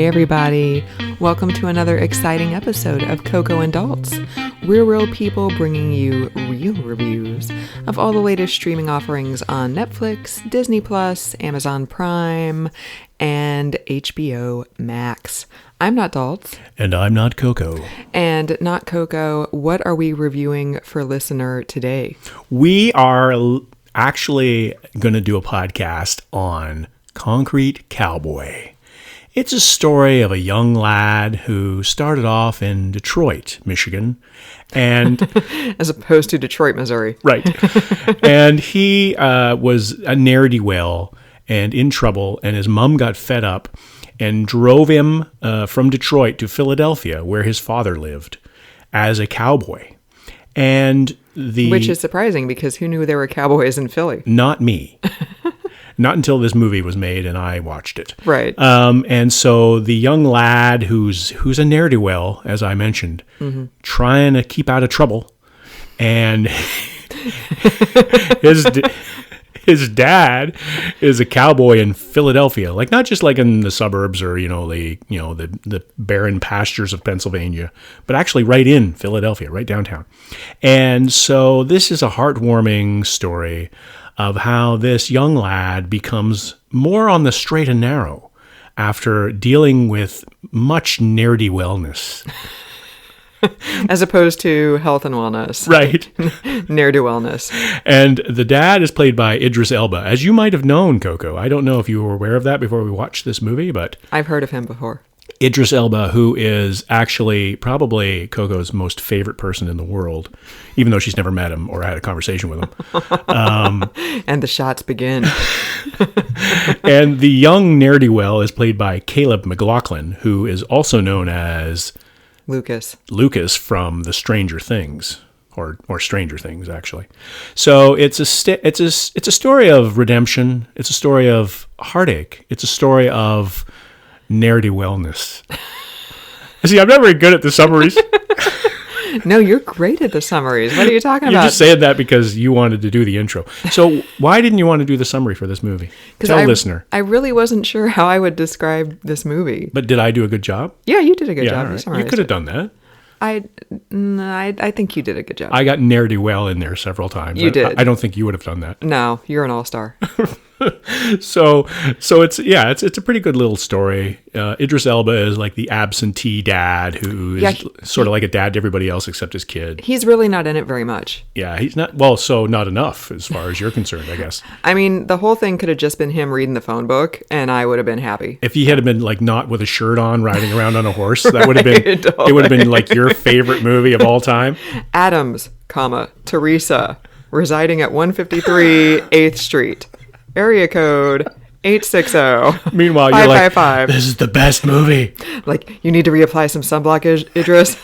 Hey everybody, welcome to another exciting episode of Coco and Adults. We're real people bringing you real reviews of all the latest streaming offerings on Netflix, Disney Plus, Amazon Prime, and HBO Max. I'm not Daltz. And I'm not Coco. And not Coco, what are we reviewing for listener today? We are actually going to do a podcast on Concrete Cowboy. It's a story of a young lad who started off in Detroit, Michigan, and as opposed to Detroit, Missouri. Right. And he was a ne'er-do-well and in trouble, and his mom got fed up and drove him from Detroit to Philadelphia, where his father lived, as a cowboy. And Which is surprising, because who knew there were cowboys in Philly? Not me. Not until this movie was made and I watched it. Right. And so the young lad who's a ne'er-do-well, as I mentioned, trying to keep out of trouble, and his dad is a cowboy in Philadelphia, like not just like in the suburbs or the barren pastures of Pennsylvania, but actually right in Philadelphia, right downtown. And so this is a heartwarming story of how this young lad becomes more on the straight and narrow after dealing with much ne'er-do-wellness. As opposed to health and wellness. Right. Ne'er-do-wellness. And the dad is played by Idris Elba, as you might have known, Coco. I don't know if you were aware of that before we watched this movie, but I've heard of him before. Idris Elba, who is actually probably Coco's most favorite person in the world, even though she's never met him or had a conversation with him. And the shots begin. And the young ne'er-do-well is played by Caleb McLaughlin, who is also known as Lucas from the Stranger Things, or Stranger Things, actually. So it's a story of redemption. It's a story of heartache. It's a story of ne'er-do-wellness. See, I'm not very good at the summaries. No, you're great at the summaries. What are you talking about? You're just saying that because you wanted to do the intro. So why didn't you want to do the summary for this movie? Tell listener. I really wasn't sure how I would describe this movie. But did I do a good job? Yeah, you did a good job. Right. You could have done that. I think you did a good job. I got ne'er-do-well in there several times. You did. I don't think you would have done that. No, you're an all-star. So it's a pretty good little story. Idris Elba is like the absentee dad who is sort of like a dad to everybody else except his kid. He's really not in it very much. Yeah, he's not. Well, so not enough as far as you're concerned, I guess. I mean, the whole thing could have just been him reading the phone book, and I would have been happy. If he had been like not with a shirt on, riding around on a horse, that would have been totally. It would have been like your favorite movie of all time. Adams, Teresa, residing at 153 8th Street. Area code 860. Meanwhile, you're like, this is the best movie. Like, you need to reapply some sunblock, Idris.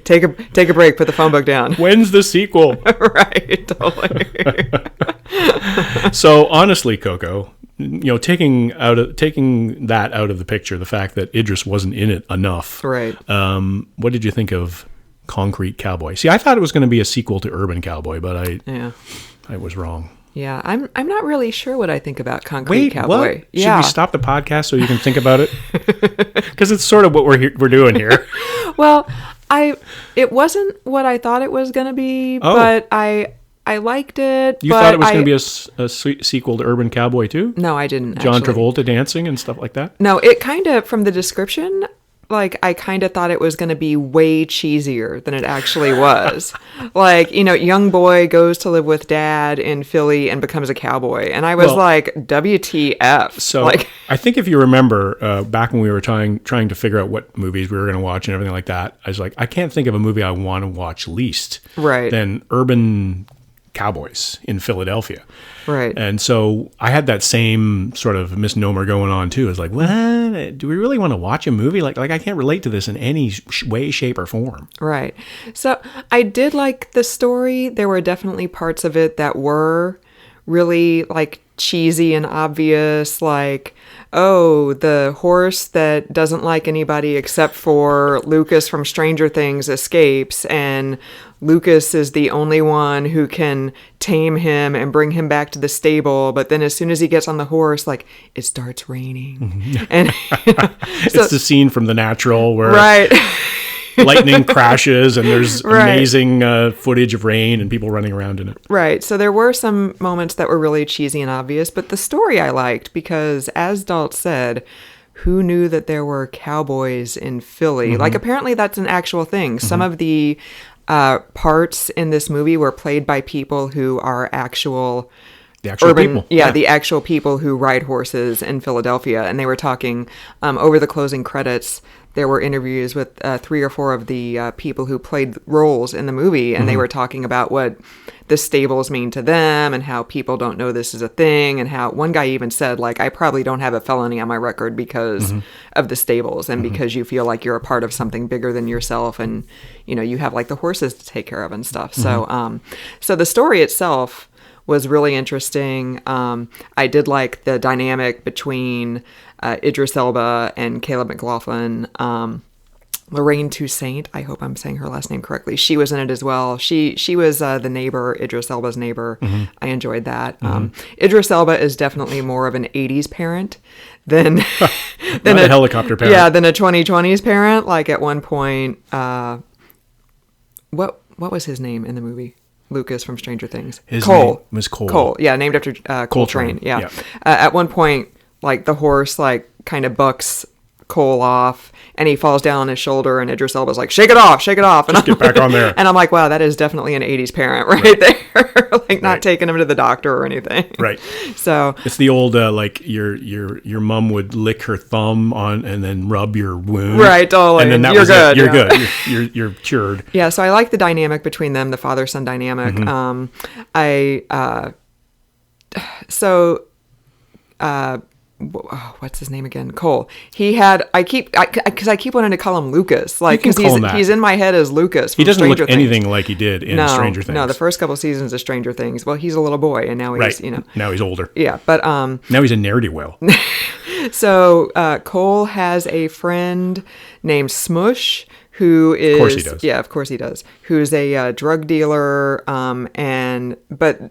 take a break. Put the phone book down. When's the sequel? Right, totally. So honestly, Coco, taking that out of the picture, the fact that Idris wasn't in it enough. Right. What did you think of Concrete Cowboy? See, I thought it was going to be a sequel to Urban Cowboy, but I was wrong. Yeah, I'm not really sure what I think about Concrete Cowboy. What? Yeah. Should we stop the podcast so you can think about it? Because it's sort of what we're doing here. Well, it wasn't what I thought it was going to be, but I liked it. You thought it was going to be a sequel to Urban Cowboy too? No, I didn't. John Travolta dancing and stuff like that? No, it kind of, from the description, like, I kind of thought it was going to be way cheesier than it actually was. Like, young boy goes to live with dad in Philly and becomes a cowboy. And I was like, WTF. So I think if you remember back when we were trying to figure out what movies we were going to watch and everything like that, I was like, I can't think of a movie I want to watch least than Urban Cowboys in Philadelphia. Right. And so I had that same sort of misnomer going on too. It's like, what? Do we really want to watch a movie? Like I can't relate to this in any way, shape, or form. Right. So I did like the story. There were definitely parts of it that were really like cheesy and obvious. Like oh, the horse that doesn't like anybody except for Lucas from Stranger Things escapes, and Lucas is the only one who can tame him and bring him back to the stable. But then as soon as he gets on the horse, like, it starts raining. And it's the scene from The Natural where right. lightning crashes and there's amazing footage of rain and people running around in it. Right. So there were some moments that were really cheesy and obvious, but the story I liked because, as Dalt said, who knew that there were cowboys in Philly? Like, apparently that's an actual thing. Some of the parts in this movie were played by people who are actual... The actual people. Yeah, the actual people who ride horses in Philadelphia. And they were talking over the closing credits. There were interviews with 3 or 4 of the people who played roles in the movie. And they were talking about what the stables mean to them and how people don't know this is a thing. And how one guy even said, like, I probably don't have a felony on my record because of the stables and because you feel like you're a part of something bigger than yourself. And, you know, you have like the horses to take care of and stuff. So, so the story itself was really interesting. I did like the dynamic between Idris Elba and Caleb McLaughlin. Lorraine Toussaint, I hope I'm saying her last name correctly. She was in it as well. She was the neighbor, Idris Elba's neighbor. I enjoyed that. Idris Elba is definitely more of an 80s parent than than a helicopter parent. Yeah, than a 2020s parent. Like at one point, what was his name in the movie? Lucas from Stranger Things. His Cole. name was Cole. Cole, yeah, named after Coltrane. Yeah. At one point, like the horse, like kind of bucks Cole off, and he falls down on his shoulder, and Idris Elba's like, "Shake it off, shake it off," and just get back on there. And I'm like, wow, that is definitely an '80s parent right there, like not taking him to the doctor or anything. Right. So it's the old like your mom would lick her thumb on and then rub your wound. Right. Totally. And then that you're was good. it. You're good. You're cured. Yeah. So I like the dynamic between them, the father-son dynamic. What's his name again? Cole. He had. I keep wanting to call him Lucas, like because he's in my head as Lucas. From He doesn't Stranger look anything like he did in Stranger Things. No, the first couple seasons of Stranger Things. Well, he's a little boy, and now he's now he's older. Yeah, but now he's a ne'er-do-well. So Cole has a friend named Smush. Who is? Of course he does. Yeah, of course he does. Who's a drug dealer, but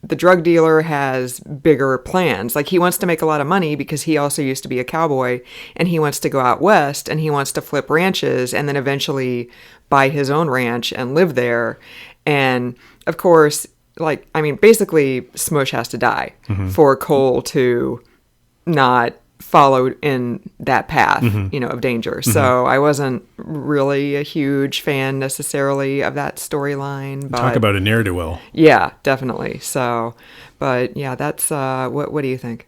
the drug dealer has bigger plans. Like he wants to make a lot of money because he also used to be a cowboy, and he wants to go out west and he wants to flip ranches and then eventually buy his own ranch and live there. And of course, like, I mean, basically Smush has to die for Cole to not follow in that path, of danger. So I wasn't really a huge fan necessarily of that storyline. But talk about a ne'er-do-well. Yeah, definitely. So, but yeah, that's what do you think?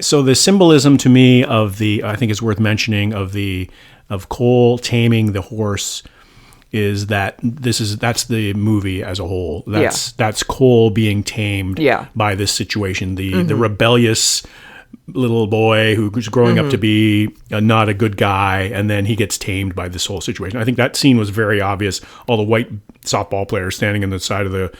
So the symbolism to me I think it's worth mentioning of Cole taming the horse is that's the movie as a whole. That's Cole being tamed by this situation. The rebellious little boy who's growing up to be not a good guy, and then he gets tamed by this whole situation. I think that scene was very obvious. All the white softball players standing on the side of the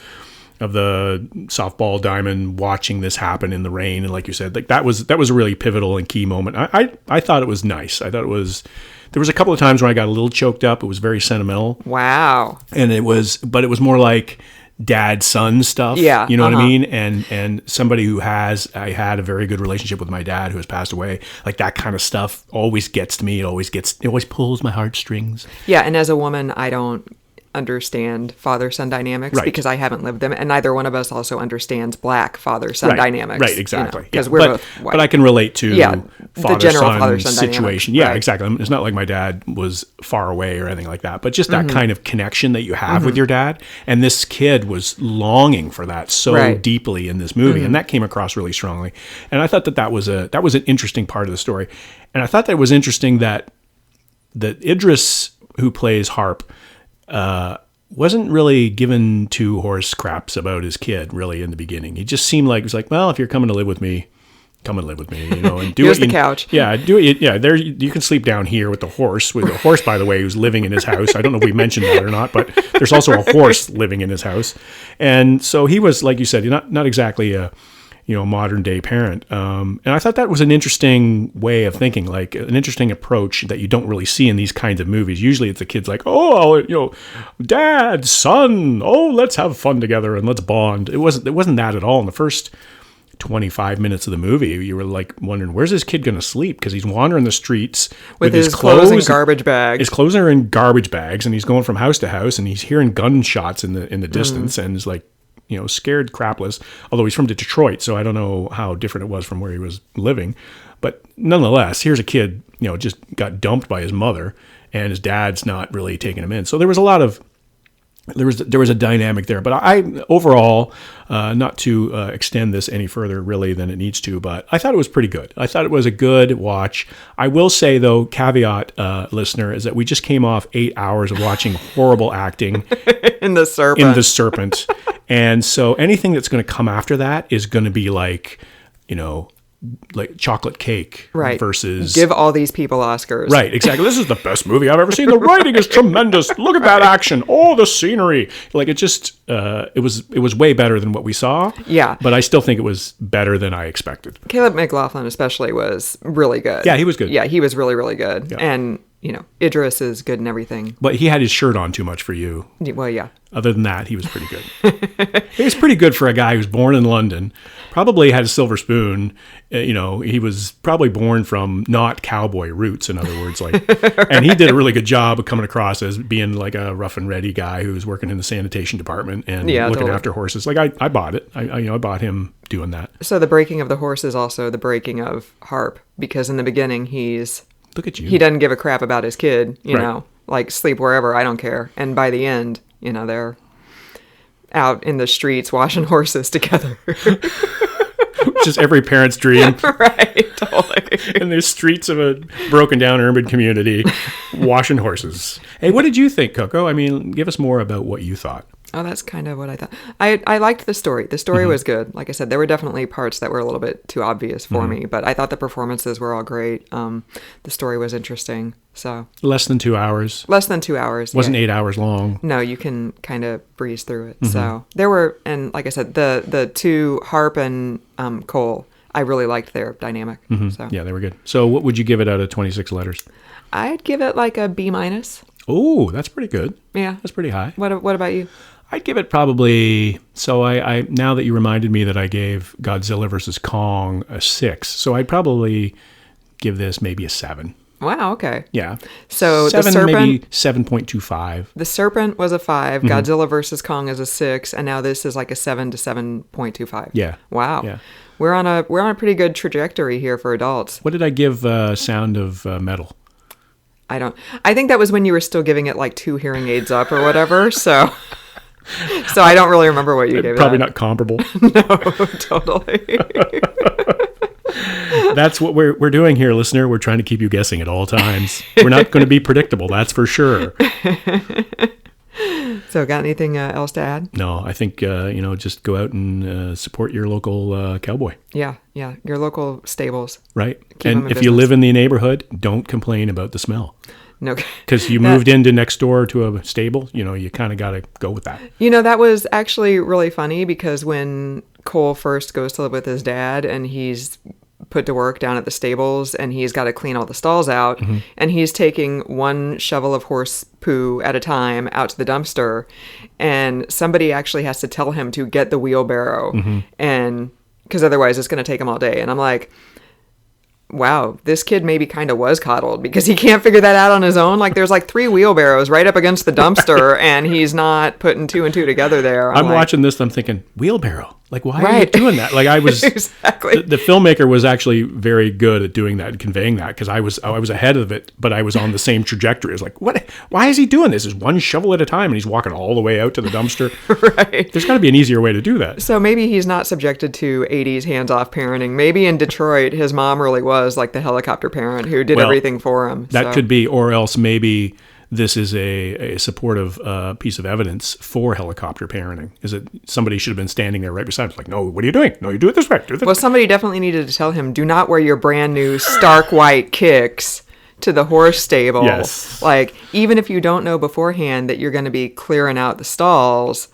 softball diamond watching this happen in the rain, and like you said, like that was a really pivotal and key moment. I thought it was nice. I thought there was a couple of times when I got a little choked up. It was very sentimental. Wow. And it was more like dad-son stuff. Yeah. You know what I mean? And somebody who I had a very good relationship with my dad who has passed away. Like that kind of stuff always gets to me. It always pulls my heartstrings. Yeah. And as a woman, I don't understand father-son dynamics because I haven't lived them, and neither one of us also understands black father-son dynamics. Right, exactly. Because we're both white. But I can relate to the general father-son situation. Dynamic. Yeah, exactly. It's not like my dad was far away or anything like that, but just that kind of connection that you have with your dad. And this kid was longing for that so deeply in this movie, and that came across really strongly. And I thought that was an interesting part of the story. And I thought that it was interesting that Idris, who plays Harp, wasn't really given two horse craps about his kid really in the beginning. He just seemed like, it was like, well, if you're coming to live with me, come and live with me, and do Here's the couch. Yeah, do it. Yeah, there you can sleep down here with the horse. With the horse, by the way, who's living in his house. I don't know if we mentioned that or not, but there's also a horse living in his house. And so he was, like you said, not exactly modern day parent. And I thought that was an interesting way of thinking, like an interesting approach that you don't really see in these kinds of movies. Usually it's the kids like, oh, dad, son, oh, let's have fun together and let's bond. It wasn't that at all. In the first 25 minutes of the movie, you were like wondering, where's this kid going to sleep? Because he's wandering the streets with his clothes in garbage bags. His clothes are in garbage bags, and he's going from house to house, and he's hearing gunshots in the distance, and is like, scared crapless. Although he's from Detroit, so I don't know how different it was from where he was living. But nonetheless, here's a kid, just got dumped by his mother, and his dad's not really taking him in. So there was a dynamic there. But I overall, not to extend this any further really than it needs to, but I thought it was pretty good. I thought it was a good watch. I will say though, caveat, listener, is that we just came off 8 hours of watching horrible acting in The Serpent. And so anything that's going to come after that is going to be like chocolate cake, right? Versus give all these people Oscars, right? Exactly. This is the best movie I've ever seen. The writing is tremendous. Look at that action. Oh, the scenery. Like it just, it was way better than what we saw. Yeah. But I still think it was better than I expected. Caleb McLaughlin especially was really good. Yeah, he was good. Yeah, he was really, really good. Yeah. And Idris is good and everything. But he had his shirt on too much for you. Well, yeah. Other than that, he was pretty good. He was pretty good for a guy who's born in London, probably had a silver spoon. He was probably born from not cowboy roots, in other words. Like, right. And he did a really good job of coming across as being like a rough and ready guy who was working in the sanitation department and looking after horses. Like, I bought it. I bought him doing that. So the breaking of the horse is also the breaking of Harp, because in the beginning look at you. He doesn't give a crap about his kid, right. Like sleep wherever, I don't care. And by the end, they're out in the streets washing horses together. Which is every parent's dream. Right, totally. In the streets of a broken down urban community, washing horses. Hey, what did you think, Coco? I mean, give us more about what you thought. Oh, that's kind of what I thought. I liked the story. The story was good. Like I said, there were definitely parts that were a little bit too obvious for me, but I thought the performances were all great. The story was interesting. So less than 2 hours. Wasn't 8 hours long. No, you can kind of breeze through it. So there were, and like I said, the two, Harp and Cole, I really liked their dynamic. So yeah, they were good. So what would you give it out of 26 letters? I'd give it like a B-. Oh, that's pretty good. Yeah, that's pretty high. What about you? I'd give it probably, so I now that you reminded me that I gave Godzilla vs. Kong a 6, so I'd probably give this maybe a 7. Wow, okay. Yeah. So 7, the Serpent, maybe 7.25. The Serpent was a 5, Godzilla vs. Kong is a 6, and now this is like a 7 to 7.25. Yeah. Wow. Yeah. We're on a pretty good trajectory here for adults. What did I give Sound of Metal? I think that was when you were still giving it like 2 hearing aids up or whatever, so I don't really remember what you gave it. Probably not comparable. No, totally. That's what we're doing here, listener. We're trying to keep you guessing at all times. We're not going to be predictable, that's for sure. So, got anything else to add? No, I think, just go out and support your local cowboy. Yeah, your local stables. Right. And if you live in the neighborhood, don't complain about the smell. No. Because you moved into next door to a stable, you kind of got to go with that. That was actually really funny because when Cole first goes to live with his dad and he's put to work down at the stables and he's got to clean all the stalls out and he's taking one shovel of horse poo at a time out to the dumpster, and somebody actually has to tell him to get the wheelbarrow and because otherwise it's going to take him all day. And I'm like, wow, this kid maybe kind of was coddled because he can't figure that out on his own. Like, there's like 3 wheelbarrows right up against the dumpster, and he's not putting 2 and 2 together there. I'm watching this, and I'm thinking, wheelbarrow? Like, why are you doing that? Like, I was exactly. The filmmaker was actually very good at doing that and conveying that because I was ahead of it, but I was on the same trajectory. I was like, what? Why is he doing this? Is one shovel at a time, and he's walking all the way out to the dumpster. Right. There's got to be an easier way to do that. So maybe he's not subjected to 80s hands-off parenting. Maybe in Detroit, his mom really was like the helicopter parent who did everything for him. That could be, or else maybe this is a supportive piece of evidence for helicopter parenting. Is it somebody should have been standing there right beside him, like, no, what are you doing? No, you do it this way. Well, somebody definitely needed to tell him, do not wear your brand new stark white kicks to the horse stable. Yes. Like, even if you don't know beforehand that you're going to be clearing out the stalls,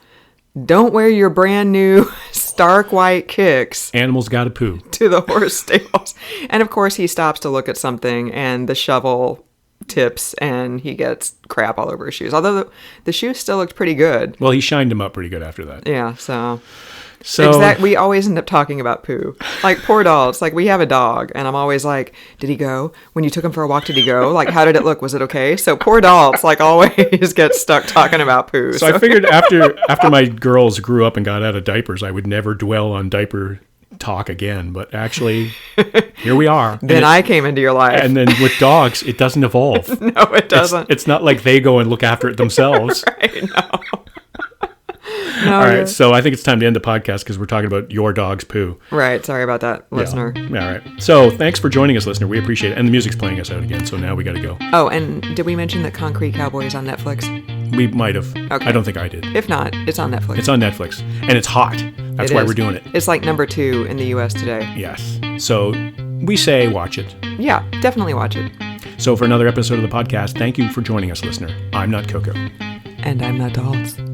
don't wear your brand new stark white kicks Animals gotta poo. to the horse stables. And of course, he stops to look at something, and the shovel tips, and he gets crap all over his shoes. Although the shoes still looked pretty good. Well, he shined him up pretty good after that. Yeah, so we always end up talking about poo. Like, poor Daltz. Like, we have a dog, and I'm always like, did he go? When you took him for a walk, did he go? Like, how did it look? Was it okay? So poor Daltz, like, always gets stuck talking about poo. So I figured after my girls grew up and got out of diapers, I would never dwell on diaper talk again. But actually, here we are. Then I came into your life. And then with dogs, it doesn't evolve. No, it doesn't. It's not like they go and look after it themselves. Right, no. No, all right, so I think it's time to end the podcast because we're talking about your dog's poo. Right, sorry about that, listener. Yeah, all right. So thanks for joining us, listener. We appreciate it. And the music's playing us out again, so now we got to go. Oh, and did we mention that Concrete Cowboy is on Netflix? We might have. Okay. I don't think I did. If not, it's on Netflix. It's on Netflix, and it's hot. That's why we're doing it. It's like number 2 in the U.S. today. Yes. So we say watch it. Yeah, definitely watch it. So for another episode of the podcast, thank you for joining us, listener. I'm not Coco. And I'm not Daltz.